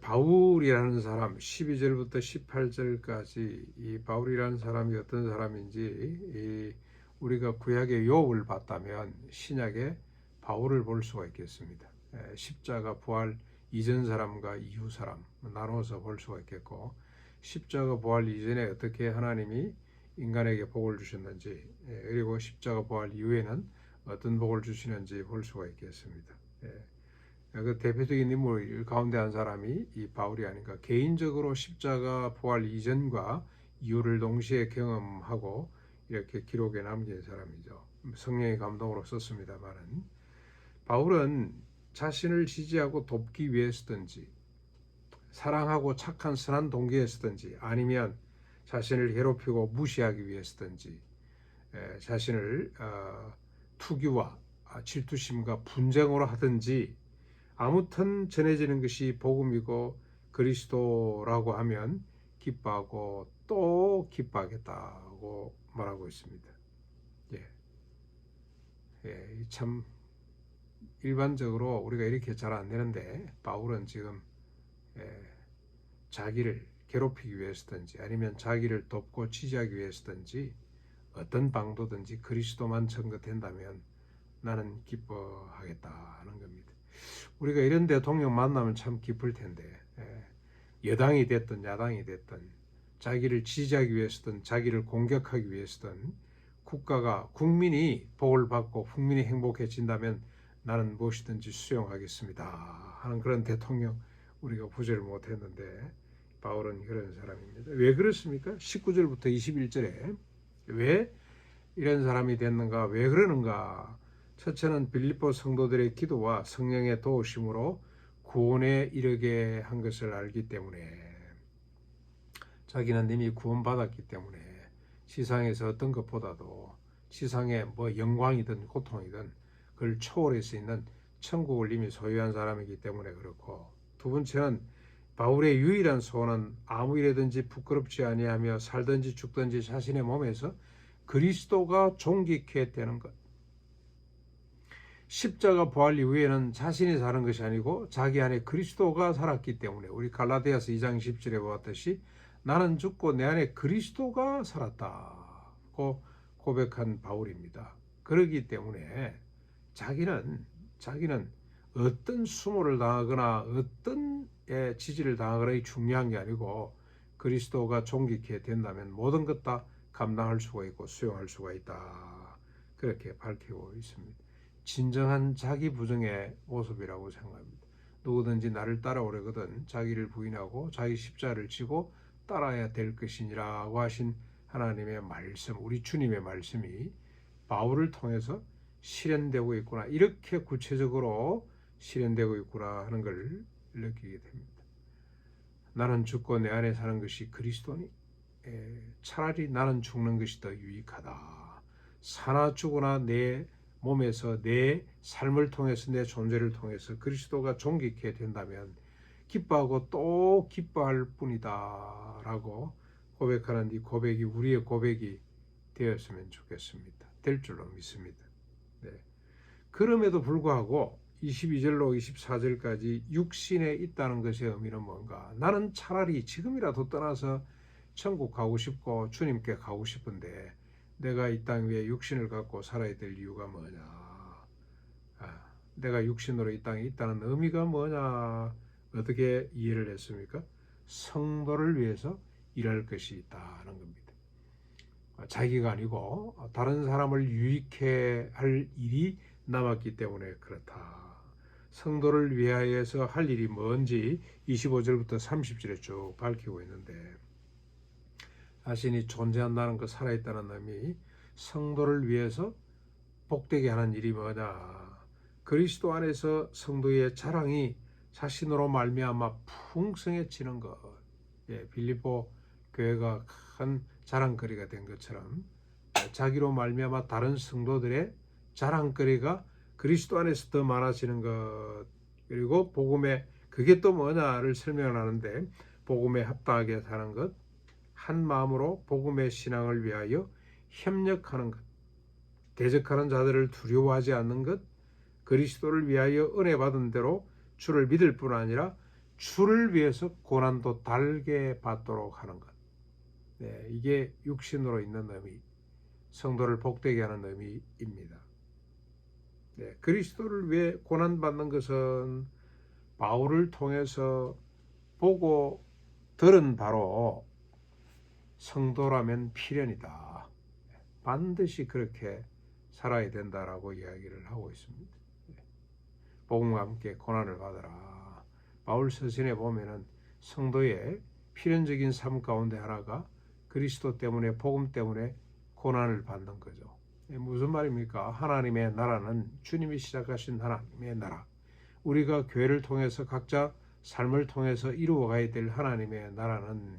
바울이라는 사람 12절부터 18절까지 이 바울이라는 사람이 어떤 사람인지 우리가 구약의 욥을 봤다면 신약의 바울을 볼 수가 있겠습니다. 십자가 부활 이전 사람과 이후 사람 나눠서 볼 수가 있겠고, 십자가 부활 이전에 어떻게 하나님이 인간에게 복을 주셨는지, 그리고 십자가 부활 이후에는 어떤 복을 주시는지 볼 수가 있겠습니다. 그 대표적인 인물 가운데 한 사람이 이 바울이 아닌가. 개인적으로 십자가 부활 이전과 이후를 동시에 경험하고 이렇게 기록에 남긴 사람이죠. 성령의 감동으로 썼습니다만은, 바울은 자신을 지지하고 돕기 위해서든지 사랑하고 착한 선한 동기에서든지 아니면 자신을 괴롭히고 무시하기 위해서든지 자신을 투기와 질투심과 분쟁으로 하든지, 아무튼 전해지는 것이 복음이고 그리스도라고 하면 기뻐하고 또 기뻐하겠다고 말하고 있습니다. 참 일반적으로 우리가 이렇게 잘 안 되는데, 바울은 지금 자기를 괴롭히기 위해서든지 아니면 자기를 돕고 지지하기 위해서든지 어떤 방도든지 그리스도만 전거된다면 나는 기뻐하겠다 하는 겁니다. 우리가 이런 대통령 만나면 참 기쁠 텐데, 여당이 됐든 야당이 됐든 자기를 지지하기 위해서든 자기를 공격하기 위해서든 국가가 국민이 복을 받고 국민이 행복해진다면 나는 무엇이든지 수용하겠습니다 하는 그런 대통령 우리가 부재를 못했는데, 바울은 그런 사람입니다. 왜 그렇습니까? 19절부터 21절에 왜 이런 사람이 됐는가, 왜 그러는가. 첫째는 빌립보 성도들의 기도와 성령의 도우심으로 구원에 이르게 한 것을 알기 때문에, 자기는 이미 구원받았기 때문에 세상에서 어떤 것보다도 세상의 영광이든 고통이든 그걸 초월할 수 있는 천국을 이미 소유한 사람이기 때문에 그렇고, 두 번째는 바울의 유일한 소원은 아무 일에든지 부끄럽지 아니하며 살든지 죽든지 자신의 몸에서 그리스도가 존귀케 되는 것. 십자가 부활 이후에는 자신이 사는 것이 아니고 자기 안에 그리스도가 살았기 때문에, 우리 갈라디아서 2장 10절에 보았듯이 나는 죽고 내 안에 그리스도가 살았다고 고백한 바울입니다. 그렇기 때문에 자기는 어떤 수모를 당하거나 어떤 지지를 당하거나 중요한 게 아니고 그리스도가 존귀케 된다면 모든 것 다 감당할 수가 있고 수용할 수가 있다, 그렇게 밝히고 있습니다. 진정한 자기 부정의 모습이라고 생각합니다. 누구든지 나를 따라오려거든 자기를 부인하고 자기 십자를 지고 따라야 될 것이니라고 하신 하나님의 말씀, 우리 주님의 말씀이 바울을 통해서 실현되고 있구나, 이렇게 구체적으로 실현되고 있구나 하는 걸 느끼게 됩니다. 나는 죽고 내 안에 사는 것이 그리스도니 차라리 나는 죽는 것이 더 유익하다. 사나 죽으나 내 몸에서 내 삶을 통해서 내 존재를 통해서 그리스도가 존귀케 된다면 기뻐하고 또 기뻐할 뿐이다 라고 고백하는 이 고백이 우리의 고백이 되었으면 좋겠습니다. 될 줄로 믿습니다. 그럼에도 불구하고 22절로 24절까지 육신에 있다는 것의 의미는 뭔가. 나는 차라리 지금이라도 떠나서 천국 가고 싶고 주님께 가고 싶은데 내가 이 땅 위에 육신을 갖고 살아야 될 이유가 뭐냐, 내가 육신으로 이 땅에 있다는 의미가 뭐냐, 어떻게 이해를 했습니까? 성도를 위해서 일할 것이 있다는 겁니다. 자기가 아니고 다른 사람을 유익해 할 일이 남았기 때문에 그렇다. 성도를 위하여서 할 일이 뭔지 25절부터 30절에 쭉 밝히고 있는데, 자신이 존재한다는 것, 살아있다는 의미, 성도를 위해서 복되게 하는 일이 뭐냐, 그리스도 안에서 성도의 자랑이 자신으로 말미암아 풍성해지는 것. 빌립보 교회가 큰 자랑거리가 된 것처럼 자기로 말미암아 다른 성도들의 자랑거리가 그리스도 안에서 더 많아지는 것. 그리고 복음에 그게 또 뭐냐를 설명을 하는데, 복음에 합당하게 사는 것, 한 마음으로 복음의 신앙을 위하여 협력하는 것, 대적하는 자들을 두려워하지 않는 것, 그리스도를 위하여 은혜 받은 대로 주를 믿을 뿐 아니라 주를 위해서 고난도 달게 받도록 하는 것. 네, 이게 육신으로 있는 의미, 성도를 복되게 하는 의미입니다. 네, 그리스도를 위해 고난받는 것은 바울을 통해서 보고 들은 바로 성도라면 필연이다. 반드시 그렇게 살아야 된다라고 이야기를 하고 있습니다. 복음과 함께 고난을 받으라. 바울 서신에 보면은 성도의 필연적인 삶 가운데 하나가 그리스도 때문에, 복음 때문에 고난을 받는 거죠. 무슨 말입니까? 하나님의 나라는 주님이 시작하신 하나님의 나라, 우리가 교회를 통해서 각자 삶을 통해서 이루어가야 될 하나님의 나라는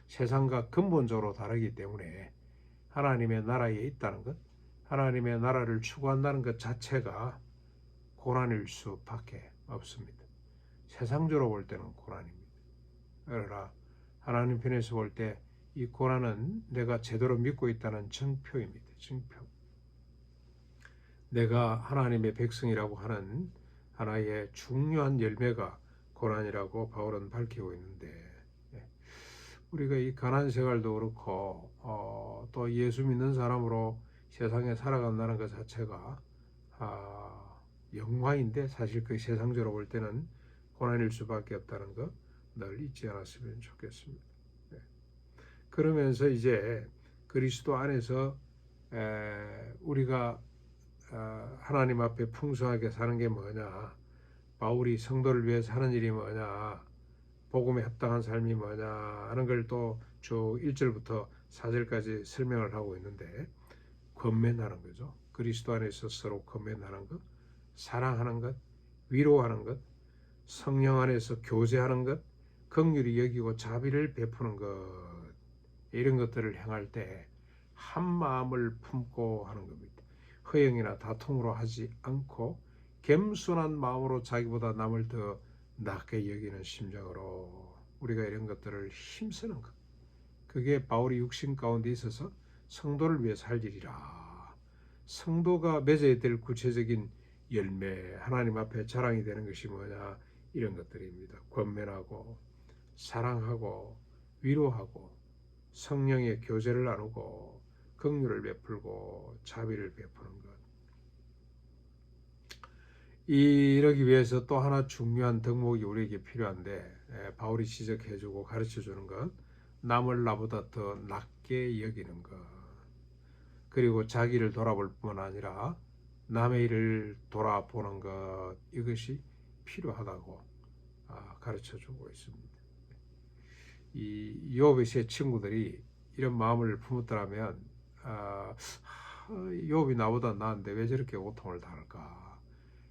세상과 근본적으로 다르기 때문에 하나님의 나라에 있다는 것, 하나님의 나라를 추구한다는 것 자체가 고난일 수밖에 없습니다. 세상적으로 볼 때는 고난입니다. 그러나 하나님 편에서 볼 때 이 고난은 내가 제대로 믿고 있다는 증표입니다. 증표. 내가 하나님의 백성이라고 하는 하나의 중요한 열매가 고난이라고 바울은 밝히고 있는데, 우리가 이 가난 생활도 그렇고 또 예수 믿는 사람으로 세상에 살아간다는 것 자체가 영광인데, 사실 그 세상적으로 볼 때는 고난일 수밖에 없다는 거 늘 잊지 않았으면 좋겠습니다. 그러면서 이제 그리스도 안에서 우리가 하나님 앞에 풍성하게 사는 게 뭐냐, 바울이 성도를 위해서 하는 일이 뭐냐, 복음에 합당한 삶이 뭐냐 하는 걸 또 쭉 1절부터 4절까지 설명을 하고 있는데, 권면하는 거죠. 그리스도 안에서 서로 권면하는 것, 사랑하는 것, 위로하는 것, 성령 안에서 교제하는 것, 긍휼히 여기고 자비를 베푸는 것, 이런 것들을 행할 때 한 마음을 품고 하는 겁니다. 허영이나 다툼으로 하지 않고 겸손한 마음으로 자기보다 남을 더 낫게 여기는 심정으로 우리가 이런 것들을 힘쓰는 것, 그게 바울이 육신 가운데 있어서 성도를 위해 살 일이라. 성도가 맺어야 될 구체적인 열매, 하나님 앞에 자랑이 되는 것이 뭐냐, 이런 것들입니다. 권면하고 사랑하고 위로하고 성령의 교제를 나누고 긍휼을 베풀고 자비를 베푸는 것. 이러기 위해서 또 하나 중요한 덕목이 우리에게 필요한데, 바울이 지적해주고 가르쳐주는 것, 남을 나보다 더 낫게 여기는 것, 그리고 자기를 돌아볼 뿐 아니라 남의 일을 돌아보는 것, 이것이 필요하다고 가르쳐주고 있습니다. 이 욥의 세 친구들이 이런 마음을 품었더라면, 욥이 나보다 나은데 왜 저렇게 고통을 당할까?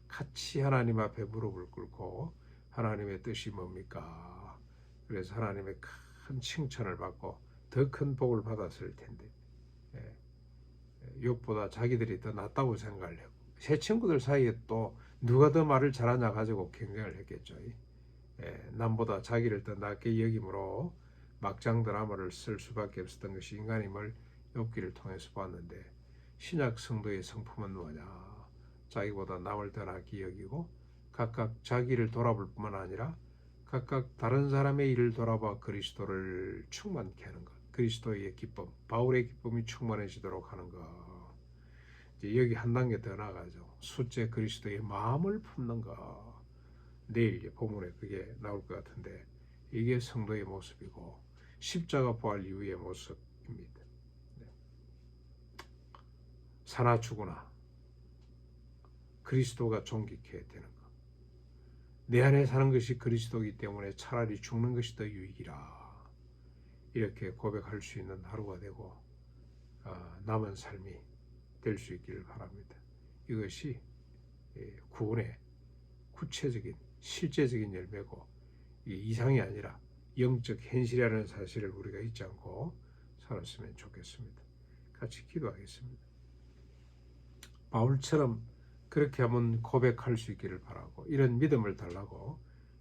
같이 하나님 앞에 무릎을 꿇고 하나님의 뜻이 뭡니까? 그래서 하나님의 큰 칭찬을 받고 더 큰 복을 받았을 텐데, 욥보다 자기들이 더 낫다고 생각을 하고, 세 친구들 사이에 또 누가 더 말을 잘하냐 가지고 경쟁을 했겠죠. 남보다 자기를 더 낫게 여김으로 막장 드라마를 쓸 수밖에 없었던 것이 인간임을 욥기를 통해서 봤는데, 신약 성도의 성품은 뭐냐? 자기보다 남을 더 낫게 여기고 각각 자기를 돌아볼 뿐만 아니라 각각 다른 사람의 일을 돌아봐 그리스도를 충만케 하는 것, 그리스도의 기쁨, 바울의 기쁨이 충만해지도록 하는 것. 이제 여기 한 단계 더 나가죠. 숫째 그리스도의 마음을 품는 것. 내일 본문에 그게 나올 것 같은데, 이게 성도의 모습이고 십자가 부활 이후의 모습입니다. 사나 죽으나 그리스도가 존귀케 되는 것. 내 안에 사는 것이 그리스도이기 때문에 차라리 죽는 것이 더 유익이라. 이렇게 고백할 수 있는 하루가 되고 남은 삶이 될 수 있기를 바랍니다. 이것이 구원의 구체적인 실제적인 열매고, 이상이 아니라 영적 현실이라는 사실을 우리가 잊지 않고 살았으면 좋겠습니다. 같이 기도하겠습니다. 바울처럼 그렇게 한번 고백할 수 있기를 바라고, 이런 믿음을 달라고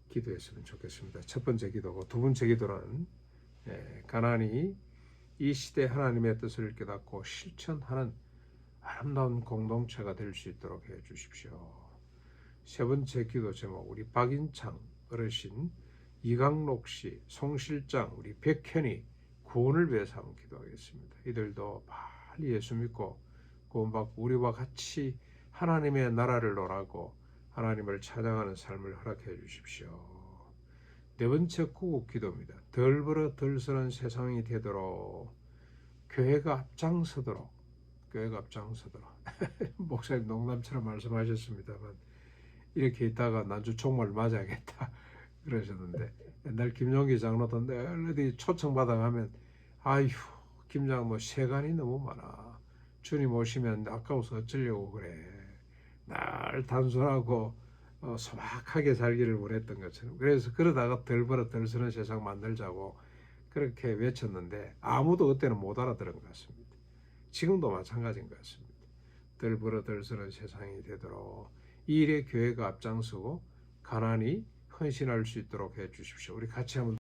기도했으면 좋겠습니다. 첫 번째 기도고, 두 번째 기도는 가난이 이 시대 하나님의 뜻을 깨닫고 실천하는 아름다운 공동체가 될 수 있도록 해 주십시오. 세 번째 기도 제목, 우리 박인창 어르신 이강록 씨, 송 실장, 우리 백현이 구원을 위해서 한번 기도하겠습니다. 이들도 빨리 예수 믿고 구원받고 우리와 같이 하나님의 나라를 논하고 하나님을 찬양하는 삶을 허락해 주십시오. 네 번째 구국 기도입니다. 덜 벌어 덜 쓰는 세상이 되도록 교회가 앞장서도록 목사님 농담처럼 말씀하셨습니다만 이렇게 있다가 난주 총무를 맞아야겠다 그러셨는데 옛날 김용기 장로도 늘 어디 초청받아 가면 아휴 김장 뭐 세간이 너무 많아 주님 오시면 아까워서 어쩌려고 그래 날 단순하고 소박하게 살기를 원했던 것처럼 그래서 그러다가 덜 벌어 덜 쓰는 세상 만들자고 그렇게 외쳤는데 아무도 그때는 못 알아들은 것 같습니다. 지금도 마찬가지인 것 같습니다. 덜 벌어 덜 쓰는 세상이 되도록 이 일에 교회가 앞장서고 가난이 헌신할 수 있도록 해 주십시오. 우리 같이 한번